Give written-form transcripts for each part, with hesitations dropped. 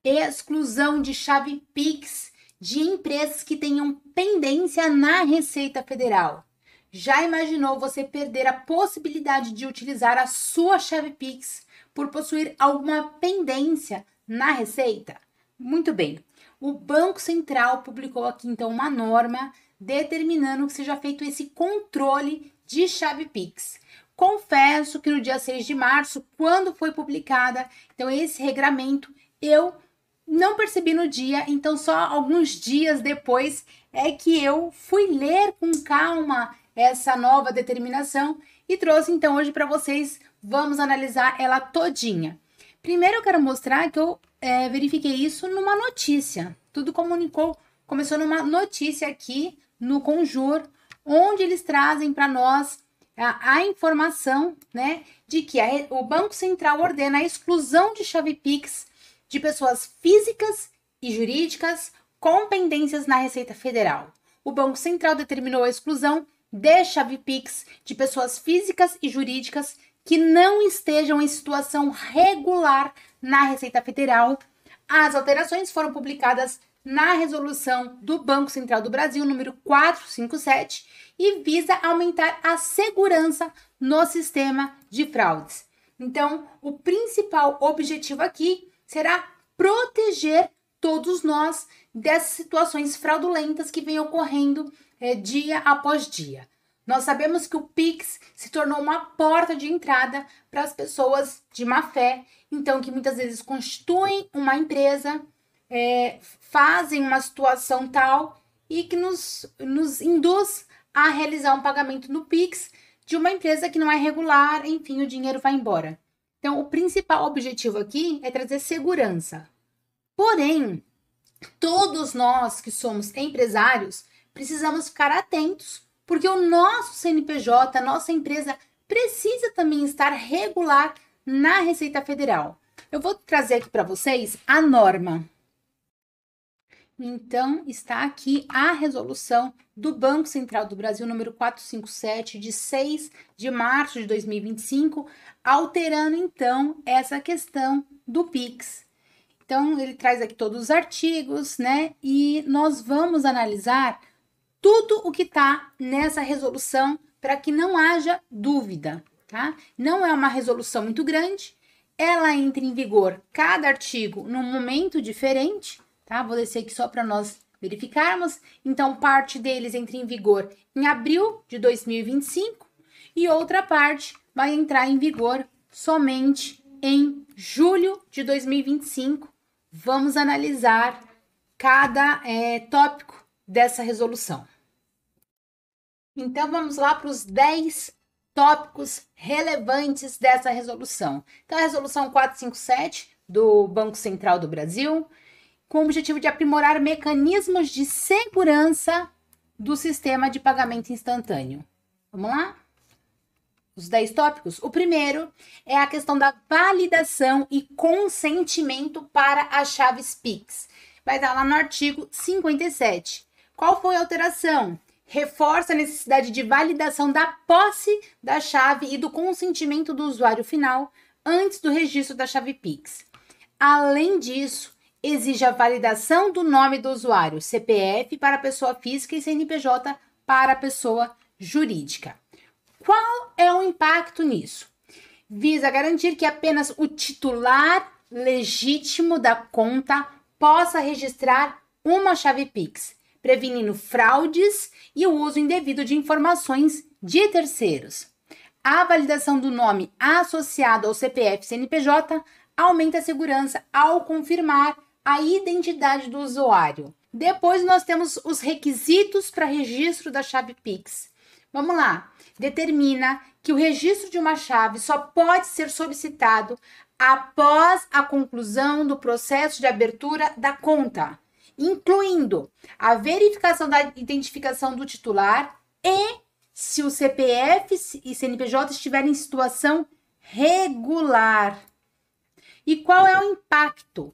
exclusão de chave Pix de empresas que tenham pendência na Receita Federal. Já imaginou você perder a possibilidade de utilizar a sua chave Pix por possuir alguma pendência na Receita? Muito bem. O Banco Central publicou aqui então uma norma determinando que seja feito esse controle de chave Pix. Confesso que no dia 6 de março, quando foi publicada então esse regramento, eu não percebi no dia, então só alguns dias depois é que eu fui ler com calma essa nova determinação e trouxe então hoje para vocês. Vamos analisar ela todinha. Primeiro eu quero mostrar que eu verifiquei isso numa notícia. Tudo começou numa notícia aqui no Conjur, onde eles trazem para nós a informação, né, de que o Banco Central ordena a exclusão de chave Pix de pessoas físicas e jurídicas com pendências na Receita Federal. O Banco Central determinou a exclusão de chave Pix de pessoas físicas e jurídicas que não estejam em situação regular na Receita Federal. As alterações foram publicadas na resolução do Banco Central do Brasil, número 457, e visa aumentar a segurança no sistema de fraudes. Então, o principal objetivo aqui será proteger todos nós dessas situações fraudulentas que vêm ocorrendo dia após dia. Nós sabemos que o Pix se tornou uma porta de entrada para as pessoas de má fé, então que muitas vezes constituem uma empresa, fazem uma situação tal e que nos induz a realizar um pagamento no Pix de uma empresa que não é regular, enfim, o dinheiro vai embora. Então, o principal objetivo aqui é trazer segurança. Porém, todos nós que somos empresários precisamos ficar atentos, porque o nosso CNPJ, a nossa empresa, precisa também estar regular na Receita Federal. Eu vou trazer aqui para vocês a norma. Então, está aqui a resolução do Banco Central do Brasil, número 457, de 6 de março de 2025, alterando, então, essa questão do Pix. Então, ele traz aqui todos os artigos, né? E nós vamos analisar tudo o que está nessa resolução para que não haja dúvida, tá? Não é uma resolução muito grande, ela entra em vigor cada artigo num momento diferente, tá? Vou descer aqui só para nós verificarmos. Então, parte deles entra em vigor em abril de 2025 e outra parte vai entrar em vigor somente em julho de 2025. Vamos analisar cada tópico dessa resolução. Então, vamos lá para os 10 tópicos relevantes dessa resolução. Então, a resolução 457 do Banco Central do Brasil, com o objetivo de aprimorar mecanismos de segurança do sistema de pagamento instantâneo. Vamos lá? Os 10 tópicos. O primeiro é a questão da validação e consentimento para as chaves Pix. Vai estar lá no artigo 57. Qual foi a alteração? Reforça a necessidade de validação da posse da chave e do consentimento do usuário final antes do registro da chave Pix. Além disso, exige a validação do nome do usuário, CPF para a pessoa física e CNPJ para a pessoa jurídica. Qual é o impacto nisso? Visa garantir que apenas o titular legítimo da conta possa registrar uma chave Pix, prevenindo fraudes e o uso indevido de informações de terceiros. A validação do nome associado ao CPF e CNPJ aumenta a segurança ao confirmar a identidade do usuário. Depois nós temos os requisitos para registro da chave Pix. Vamos lá. Determina que o registro de uma chave só pode ser solicitado após a conclusão do processo de abertura da conta, incluindo a verificação da identificação do titular e se o CPF e CNPJ estiverem em situação regular. E qual é o impacto?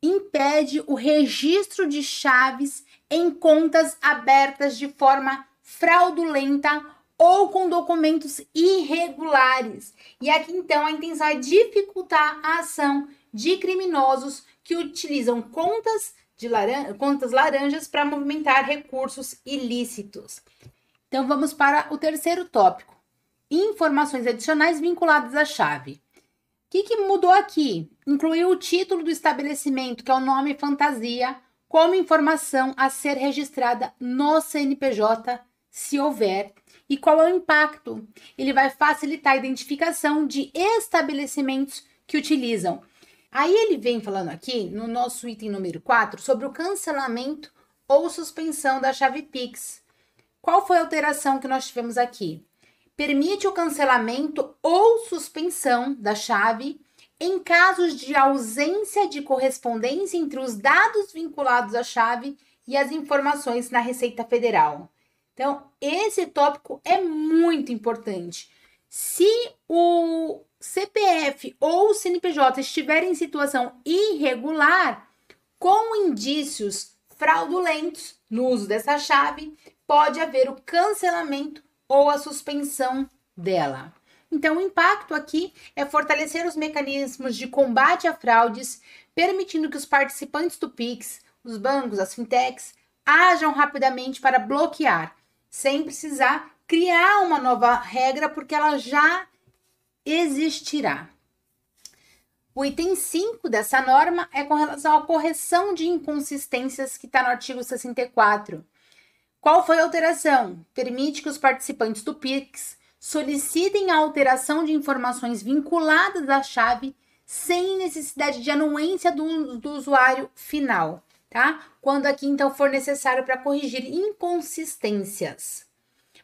Impede o registro de chaves em contas abertas de forma fraudulenta ou com documentos irregulares. E aqui, então, a intenção é dificultar a ação de criminosos que utilizam contas laranjas para movimentar recursos ilícitos. Então, vamos para o terceiro tópico. Informações adicionais vinculadas à chave. O que mudou aqui? Incluiu o título do estabelecimento, que é o nome fantasia, como informação a ser registrada no CNPJ, se houver. E qual é o impacto? Ele vai facilitar a identificação de estabelecimentos que utilizam. Aí ele vem falando aqui, no nosso item número 4, sobre o cancelamento ou suspensão da chave Pix. Qual foi a alteração que nós tivemos aqui? Permite o cancelamento ou suspensão da chave em casos de ausência de correspondência entre os dados vinculados à chave e as informações na Receita Federal. Então, esse tópico é muito importante. Se o CPF ou o CNPJ estiverem em situação irregular, com indícios fraudulentos no uso dessa chave, pode haver o cancelamento ou a suspensão dela. Então, o impacto aqui é fortalecer os mecanismos de combate a fraudes, permitindo que os participantes do Pix, os bancos, as fintechs, ajam rapidamente para bloquear, sem precisar criar uma nova regra, porque ela já existirá. O item 5 dessa norma é com relação à correção de inconsistências que está no artigo 64. Qual foi a alteração? Permite que os participantes do Pix solicitem a alteração de informações vinculadas à chave sem necessidade de anuência do usuário final, tá? Quando aqui, então, for necessário para corrigir inconsistências.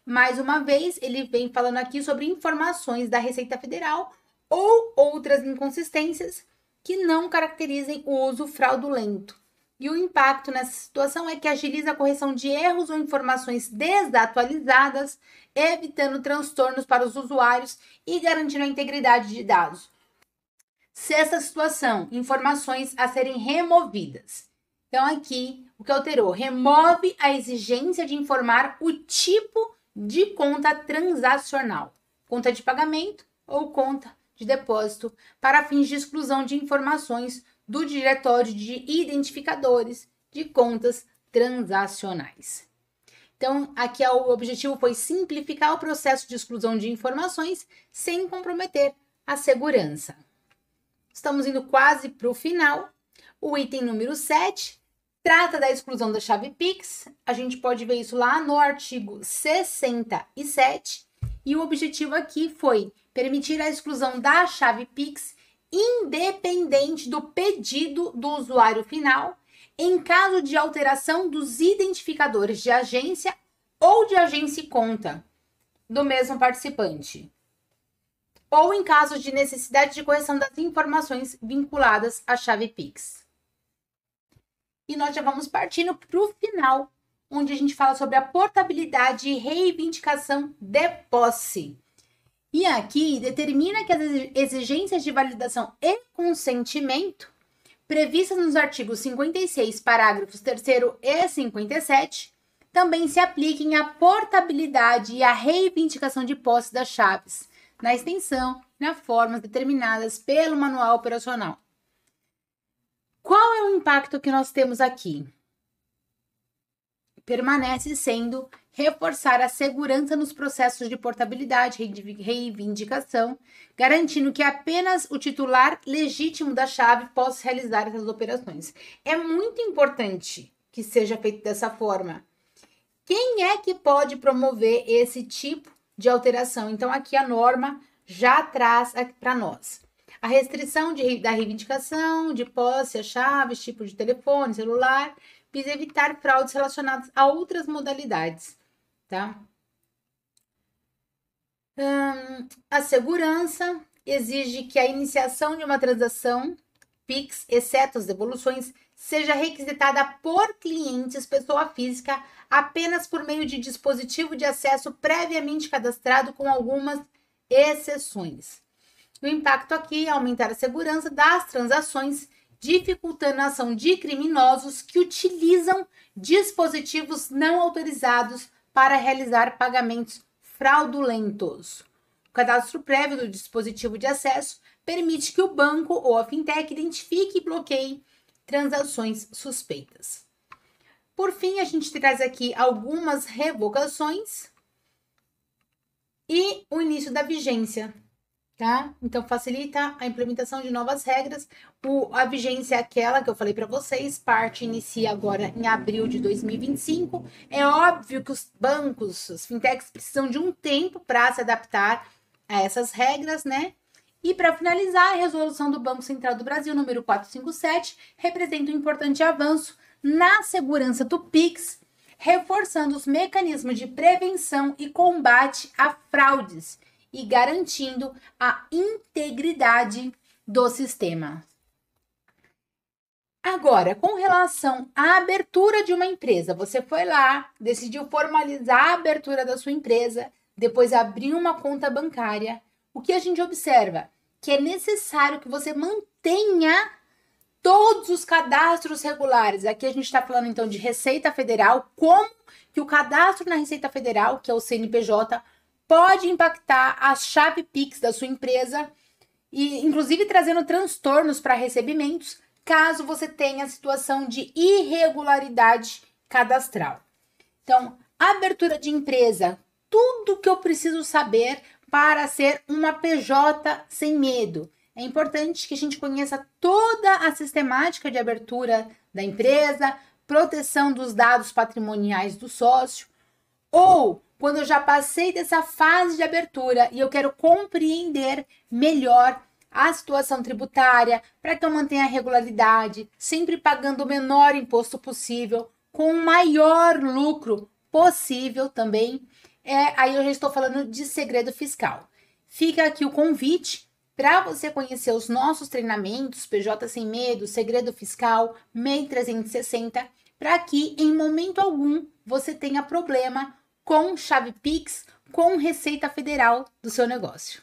Mais uma vez, ele vem falando aqui sobre informações da Receita Federal ou outras inconsistências que não caracterizem o uso fraudulento. E o impacto nessa situação é que agiliza a correção de erros ou informações desatualizadas, evitando transtornos para os usuários e garantindo a integridade de dados. Sexta situação, informações a serem removidas. Então, aqui, o que alterou? Remove a exigência de informar o tipo de conta transacional, conta de pagamento ou conta de depósito, para fins de exclusão de informações do diretório de identificadores de contas transacionais. Então, aqui o objetivo foi simplificar o processo de exclusão de informações sem comprometer a segurança. Estamos indo quase para o final. O item número 7 trata da exclusão da chave Pix. A gente pode ver isso lá no artigo 67. E o objetivo aqui foi permitir a exclusão da chave Pix independente do pedido do usuário final, em caso de alteração dos identificadores de agência ou de agência e conta do mesmo participante, ou em caso de necessidade de correção das informações vinculadas à chave Pix. E nós já vamos partindo para o final, onde a gente fala sobre a portabilidade e reivindicação de posse. E aqui determina que as exigências de validação e consentimento, previstas nos artigos 56, parágrafos 3º e 57, também se apliquem à portabilidade e à reivindicação de posse das chaves, na extensão e nas formas determinadas pelo manual operacional. Qual é o impacto que nós temos aqui? Permanece sendo reforçar a segurança nos processos de portabilidade e reivindicação, garantindo que apenas o titular legítimo da chave possa realizar essas operações. É muito importante que seja feito dessa forma. Quem é que pode promover esse tipo de alteração? Então, aqui a norma já traz para nós a restrição da reivindicação de posse a chaves, tipo de telefone, celular, visa evitar fraudes relacionadas a outras modalidades, tá? A segurança exige que a iniciação de uma transação Pix, exceto as devoluções, seja requisitada por clientes, pessoa física, apenas por meio de dispositivo de acesso previamente cadastrado, com algumas exceções. O impacto aqui é aumentar a segurança das transações, dificultando a ação de criminosos que utilizam dispositivos não autorizados para realizar pagamentos fraudulentos. O cadastro prévio do dispositivo de acesso permite que o banco ou a fintech identifique e bloqueie transações suspeitas. Por fim, a gente traz aqui algumas revogações e o início da vigência, tá? Então, facilita a implementação de novas regras. A vigência é aquela que eu falei para vocês, parte inicia agora em abril de 2025. É óbvio que os bancos, os fintechs, precisam de um tempo para se adaptar a essas regras, né? E para finalizar, a resolução do Banco Central do Brasil, número 457, representa um importante avanço na segurança do Pix, reforçando os mecanismos de prevenção e combate a fraudes e garantindo a integridade do sistema. Agora, com relação à abertura de uma empresa, você foi lá, decidiu formalizar a abertura da sua empresa, depois abriu uma conta bancária. O que a gente observa? Que é necessário que você mantenha todos os cadastros regulares. Aqui a gente está falando então de Receita Federal, como que o cadastro na Receita Federal, que é o CNPJ, pode impactar a chave Pix da sua empresa e inclusive trazendo transtornos para recebimentos, caso você tenha situação de irregularidade cadastral. Então, abertura de empresa, tudo que eu preciso saber para ser uma PJ sem medo. É importante que a gente conheça toda a sistemática de abertura da empresa, proteção dos dados patrimoniais do sócio, ou quando eu já passei dessa fase de abertura e eu quero compreender melhor a situação tributária para que eu mantenha a regularidade, sempre pagando o menor imposto possível, com o maior lucro possível também. Aí eu já estou falando de segredo fiscal. Fica aqui o convite para você conhecer os nossos treinamentos, PJ Sem Medo, Segredo Fiscal, MEI 360, para que em momento algum você tenha problema com chave Pix, com Receita Federal do seu negócio.